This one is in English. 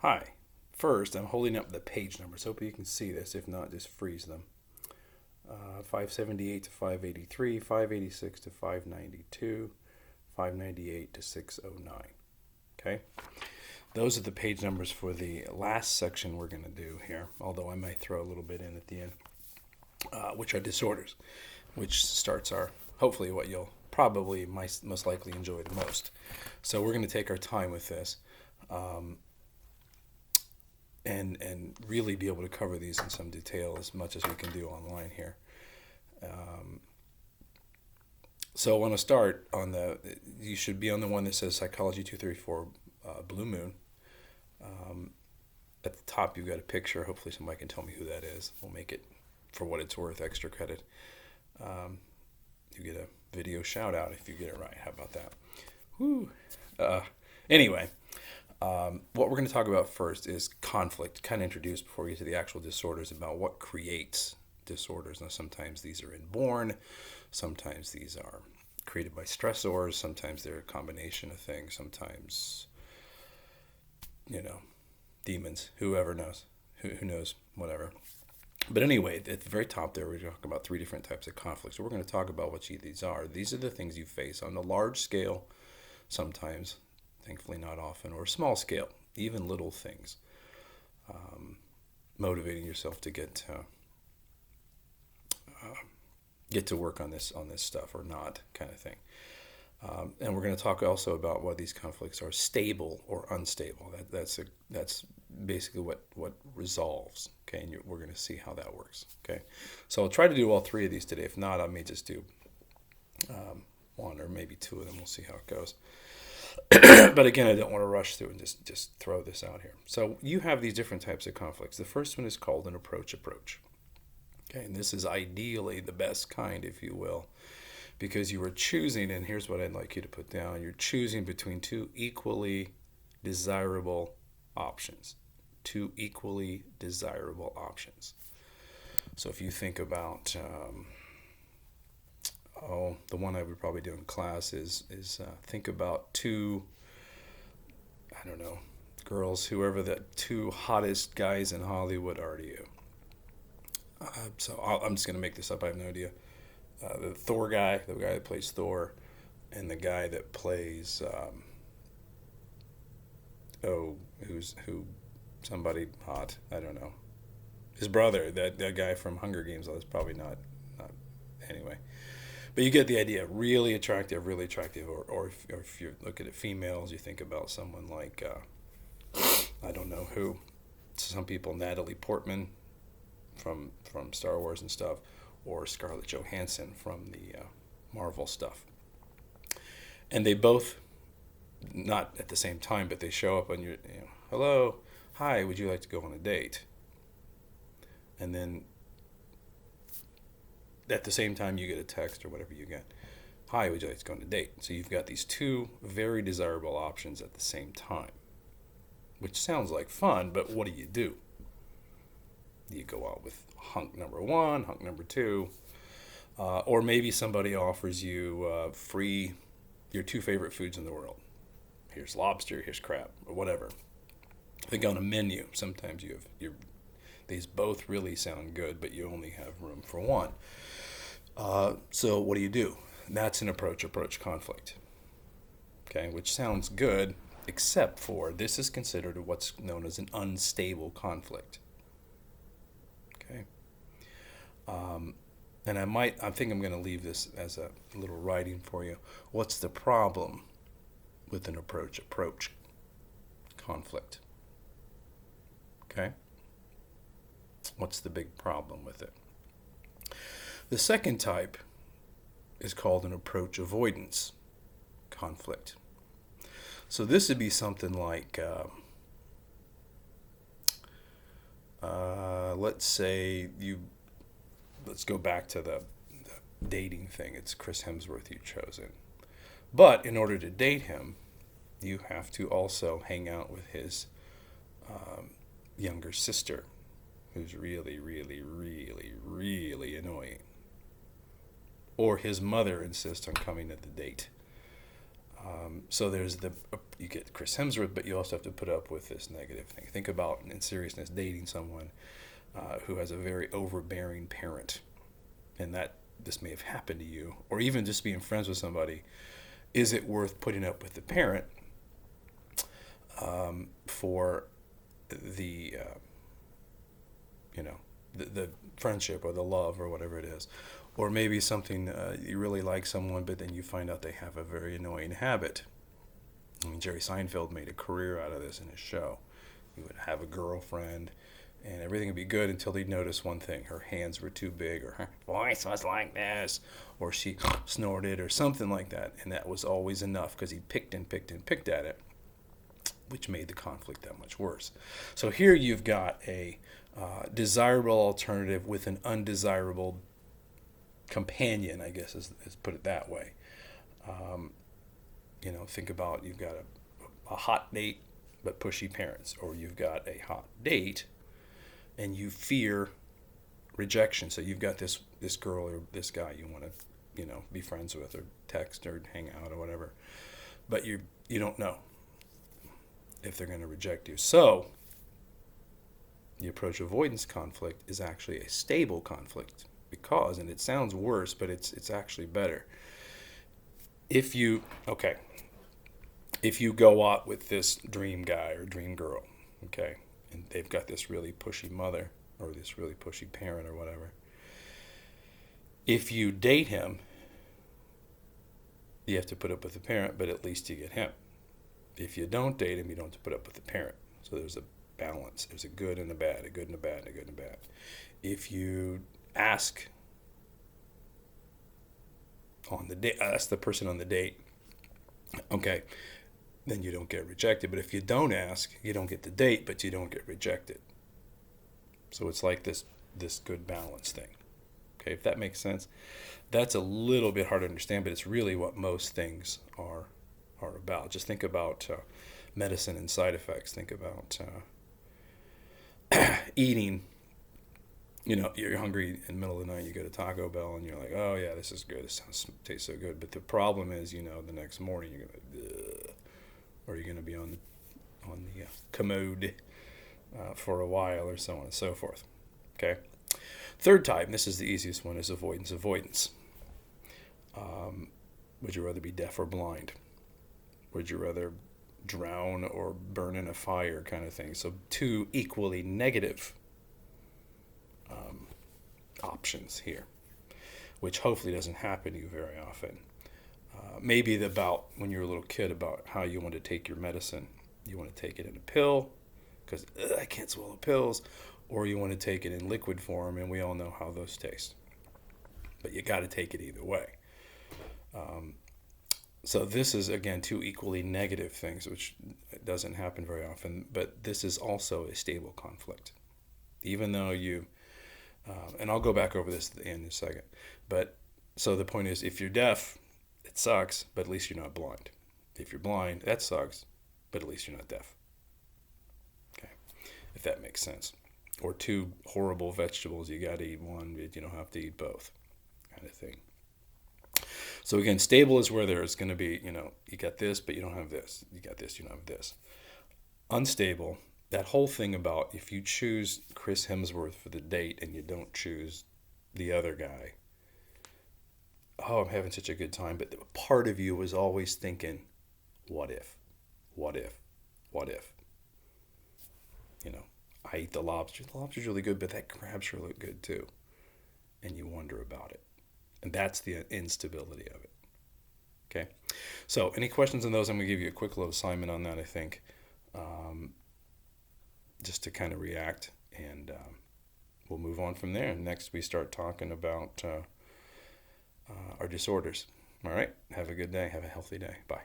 Hi. First, I'm holding up the page numbers. Hope you can see this. If not, just freeze them. 578 to 583, 586 to 592, 598 to 609. Okay? Those are the page numbers for the last section we're going to do here, although I might throw a little bit in at the end, which are disorders, which starts our, hopefully, what you'll probably most likely enjoy the most. So we're going to take our time with this. And really be able to cover these in some detail as much as we can do online here. So I want to start on you should be on the one that says Psychology 234 Blue Moon. At the top you've got a picture. Hopefully somebody can tell me who that is. We'll make it, for what it's worth, extra credit. You get a video shout out if you get it right. How about that? Woo. Anyway. What we're going to talk about first is conflict, kind of introduce before we get to the actual disorders, about what creates disorders. Now, sometimes these are inborn, sometimes these are created by stressors, sometimes they're a combination of things, sometimes, demons, whoever knows, who knows, whatever. But anyway, at the very top there, we're talking about three different types of conflicts. So we're going to talk about what these are. These are the things you face on the large scale, sometimes, thankfully not often, or small scale, even little things. Motivating yourself to get to work on this stuff or not, kind of thing. And we're going to talk also about why these conflicts are stable or unstable. That's basically what resolves. Okay, and we're going to see how that works. Okay, so I'll try to do all three of these today. If not, I may just do one or maybe two of them. We'll see how it goes. But again, I don't want to rush through and just throw this out here. So you have these different types of conflicts. The first one is called an approach. Okay, and this is ideally the best kind, if you will, because you are choosing, and here's what I'd like you to put down. You're choosing between two equally desirable options. Two equally desirable options. So if you think about... the one I would probably do in class is think about two, I don't know, girls, whoever the two hottest guys in Hollywood are to you. I'm just going to make this up. I have no idea. The Thor guy, the guy that plays Thor, and the guy that plays, who somebody hot, I don't know. His brother, that guy from Hunger Games, that's probably not anyway. But you get the idea. Really attractive. Or if you look at females, you think about someone like, I don't know who. Some people, Natalie Portman from Star Wars and stuff, or Scarlett Johansson from the Marvel stuff. And they both, not at the same time, but they show up on your, hello, hi, would you like to go on a date? And then at the same time you get a text or whatever you get. Hi, would you like to go on a date? So you've got these two very desirable options at the same time, which sounds like fun, but what do? You go out with hunk number one, hunk number two, or maybe somebody offers you free, your two favorite foods in the world. Here's lobster, here's crab, or whatever. I think on a menu, sometimes these both really sound good, but you only have room for one. So what do? That's an approach conflict. Okay, which sounds good, except for this is considered what's known as an unstable conflict. Okay. And I think I'm going to leave this as a little writing for you. What's the problem with an approach conflict? Okay. What's the big problem with it? The second type is called an approach avoidance conflict. So this would be something like, let's go back to the dating thing. It's Chris Hemsworth you've chosen. But in order to date him, you have to also hang out with his younger sister, who's really, really, really, really annoying. Or his mother insists on coming to the date. So there's you get Chris Hemsworth, but you also have to put up with this negative thing. Think about, in seriousness, dating someone who has a very overbearing parent, and that this may have happened to you, or even just being friends with somebody. Is it worth putting up with the parent for the the friendship or the love or whatever it is? Or maybe something, you really like someone, but then you find out they have a very annoying habit. I mean, Jerry Seinfeld made a career out of this in his show. He would have a girlfriend, and everything would be good until he'd notice one thing: her hands were too big, or her voice was like this, or she snorted, or something like that. And that was always enough, because he picked and picked and picked at it, which made the conflict that much worse. So here you've got a desirable alternative with an undesirable companion, I guess is put it that way. Think about, you've got a hot date but pushy parents, or you've got a hot date and you fear rejection. So you've got this girl or this guy you want to be friends with, or text or hang out or whatever, but you don't know if they're going to reject you. So the approach avoidance conflict is actually a stable conflict, because, and it sounds worse, but it's actually better. If you go out with this dream guy or dream girl, okay, and they've got this really pushy mother or this really pushy parent or whatever, if you date him, you have to put up with the parent, but at least you get him. If you don't date him, you don't have to put up with the parent. So there's a balance. There's a good and a bad, a good and a bad, and a good and a bad. If you ask on the date, ask the person on the date, okay, then you don't get rejected. But if you don't ask, you don't get the date, but you don't get rejected. So it's like this good balance thing. Okay, if that makes sense. That's a little bit hard to understand, but it's really what most things are about. Just think about medicine and side effects. Think about eating. You're hungry in the middle of the night, you go to Taco Bell and you're like, oh yeah, this is good, this tastes so good. But the problem is, the next morning you're gonna, or you're gonna be on the commode for a while, or so on and so forth. Okay. Third type, and this is the easiest one, is avoidance. Would you rather be deaf or blind? Would you rather drown or burn in a fire, kind of thing? So two equally negative options here, which hopefully doesn't happen to you very often. Maybe about when you're a little kid, about how you want to take your medicine. You want to take it in a pill because I can't swallow pills, or you want to take it in liquid form, and we all know how those taste. But you got to take it either way. So this is, again, two equally negative things, which doesn't happen very often, but this is also a stable conflict. Even though you, and I'll go back over this at the end in a second, but so the point is, if you're deaf, it sucks, but at least you're not blind. If you're blind, that sucks, but at least you're not deaf. Okay, if that makes sense. Or two horrible vegetables, you got to eat one, but you don't have to eat both, kind of thing. So again, stable is where there's going to be, you got this, but you don't have this. You got this, you don't have this. Unstable, that whole thing about if you choose Chris Hemsworth for the date and you don't choose the other guy, oh, I'm having such a good time, but part of you was always thinking, what if? What if? What if? I eat the lobster. The lobster's really good, but that crab sure looked good too. And you wonder about it. And that's the instability of it. Okay? So, any questions on those? I'm going to give you a quick little assignment on that, I think, just to kind of react. And we'll move on from there. And next, we start talking about our disorders. All right? Have a good day. Have a healthy day. Bye.